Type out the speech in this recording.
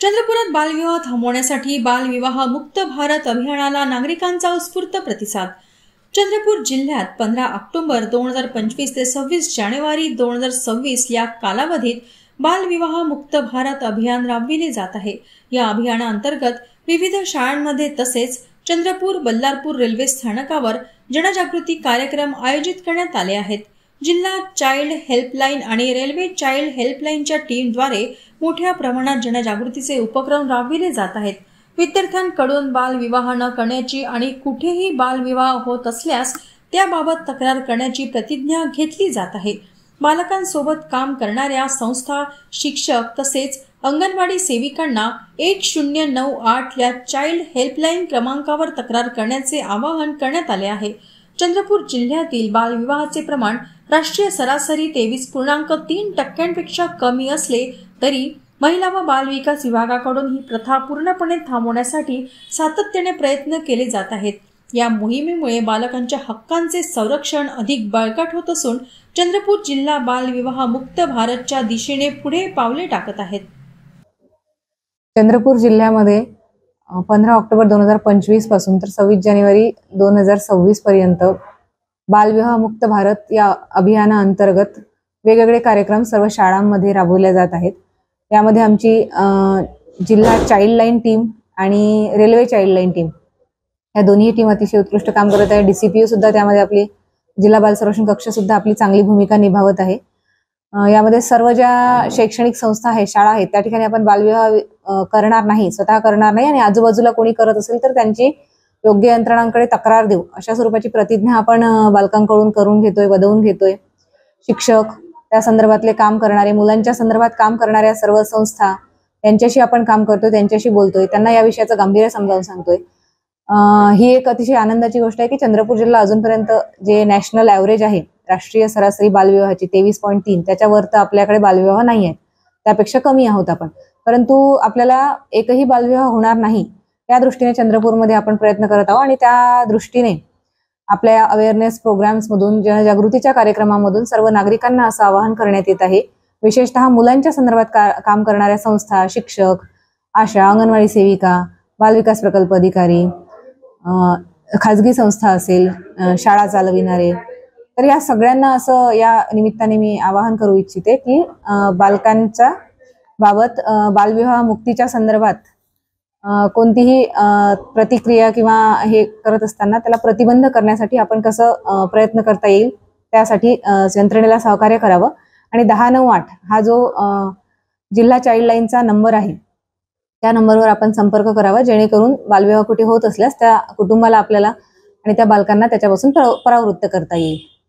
चंद्रपुरात बालविवाह थांबवण्यासाठी बालविवाह मुक्त भारत अभियानाला नागरिकांचा उत्स्फूर्त प्रतिसाद। चंद्रपूर जिल्ह्यात 15 ऑक्टोबर 2025 ते 26 जानेवारी 2026 या कालावधीत बालविवाह मुक्त भारत अभियान राबविले जात आहे। या अभियानाअंतर्गत विविध शाळांमध्ये तसेच चंद्रपूर बल्लारपूर रेल्वे स्थानकावर जनजागृती कार्यक्रम आयोजित करण्यात आले आहेत। जिल्हा चाइल्ड हेल्पलाइन आणि रेल्वे चाइल्ड हेल्पलाइनच्या टीमद्वारे मोठ्या प्रमाणात जनजागृतीचे उपक्रम राबविले जात आहेत। विद्यार्थ्यांकडून बालविवाह न करण्याची आणि कुठेही बालविवाह होत असल्यास त्याबाबत तक्रार करण्याची प्रतिज्ञा घेतली जात आहे। बालकांसोबत काम करणाऱ्या संस्था, शिक्षक तसेच अंगणवाडी सेविकांना 1098 या चाइल्ड हेल्पलाइन क्रमांकावर तक्रार करण्याचे आवाहन करण्यात आले आहे। चंद्रपूर जिल्ह्यातील बालविवाहाचे प्रमाण राष्ट्रीय सरासरी 23.3% कमी असले तरी महिला व बालविकास विभागाकडून ही प्रथा पूर्णपणे थांबवण्यासाठी सातत्याने प्रयत्न केले जात आहेत। या मोहिमेमुळे बालकांच्या हक्कांचे संरक्षण अधिक बळकट होत असून चंद्रपूर जिल्हा बालविवाह मुक्त भारतच्या दिशेने पुढे पावले टाकत आहेत। चंद्रपूर जिल्ह्यामध्ये 15 ऑक्टोबर 2025 पासून तर 26 जानेवारी 2026 पर्यंत बालविवाह मुक्त भारत या अभियानाअंतर्गत वेगवेगळे कार्यक्रम सर्व शाळांमध्ये राबवले जात आहेत। यामध्ये आमची जिल्हा चाइल्ड लाइन टीम आणि रेल्वे चाइल्ड लाइन टीम या दोन्ही टीम अतिशय उत्कृष्ट काम करत आहे। DCPO सुद्धा त्यामध्ये आपली जिल्हा बाल संरक्षण कक्ष सुद्धा आपली चांगली भूमिका निभावत आहे। यामध्ये सर्व ज्या शैक्षणिक संस्था आहेत, शाळा आहेत, त्या ठिकाणी आपण बालविवाह करणार नाही, स्वतः करणार नाही आणि आजूबाजूला कोणी करत असेल तर त्यांची योग्य यंत्रणांकडे तक्रार देऊ अशा स्वरूपाची प्रतिज्ञा आपण बालकांकडून करून घेतोय, बदवून घेतोय। शिक्षक, त्या संदर्भातले काम करणारे, मुलांच्या संदर्भात काम करणाऱ्या सर्व संस्था यांच्याशी आपण काम करतोय, त्यांच्याशी बोलतोय, त्यांना या विषयाचं गांभीर्य समजावून सांगतोय। ही एक अतिशय आनंदाची गोष्ट आहे की चंद्रपूर जिल्हा अजूनपर्यंत जे नॅशनल ॲव्हरेज आहे राष्ट्रीय सरासरी बालविवाहाची 23.3 त्याच्यावर तर आपल्याकडे बालविवाह नाही आहेत, त्यापेक्षा कमी आहोत आपण। परंतु आपल्याला एकही बालविवाह होणार नाही त्या दृष्टीने चंद्रपूरमध्ये आपण प्रयत्न करत आहोत आणि त्या दृष्टीने आपल्या अवेअरनेस प्रोग्राम्स मधून, जनजागृतीच्या कार्यक्रमामधून सर्व नागरिकांना असं आवाहन करण्यात येत आहे। विशेषतः मुलांच्या संदर्भात काम करणाऱ्या संस्था, शिक्षक, आशा, अंगणवाडी सेविका, बालविकास प्रकल्प अधिकारी, खाजगी संस्था असेल, शाळा चालविणारे, तर या सगळ्यांना असं या निमित्ताने मी आवाहन करू इच्छिते की बालकांच्या बाबत बालविवाह मुक्तीच्या संदर्भात कोणतीही प्रतिक्रिया किंवा हे करत असताना त्याला प्रतिबंध करण्यासाठी आपण कसं प्रयत्न करता येईल त्यासाठी यंत्रणेला सहकार्य करावं। आणि 1098 हा जो जिल्हा चाइल्ड लाइनचा नंबर आहे त्या नंबरवर आपण संपर्क करावा, जेणेकरून बालविवाह कुठे होत असल्यास त्या कुटुंबाला, आपल्याला आणि त्या बालकांना त्याच्यापासून परावृत्त करता येईल।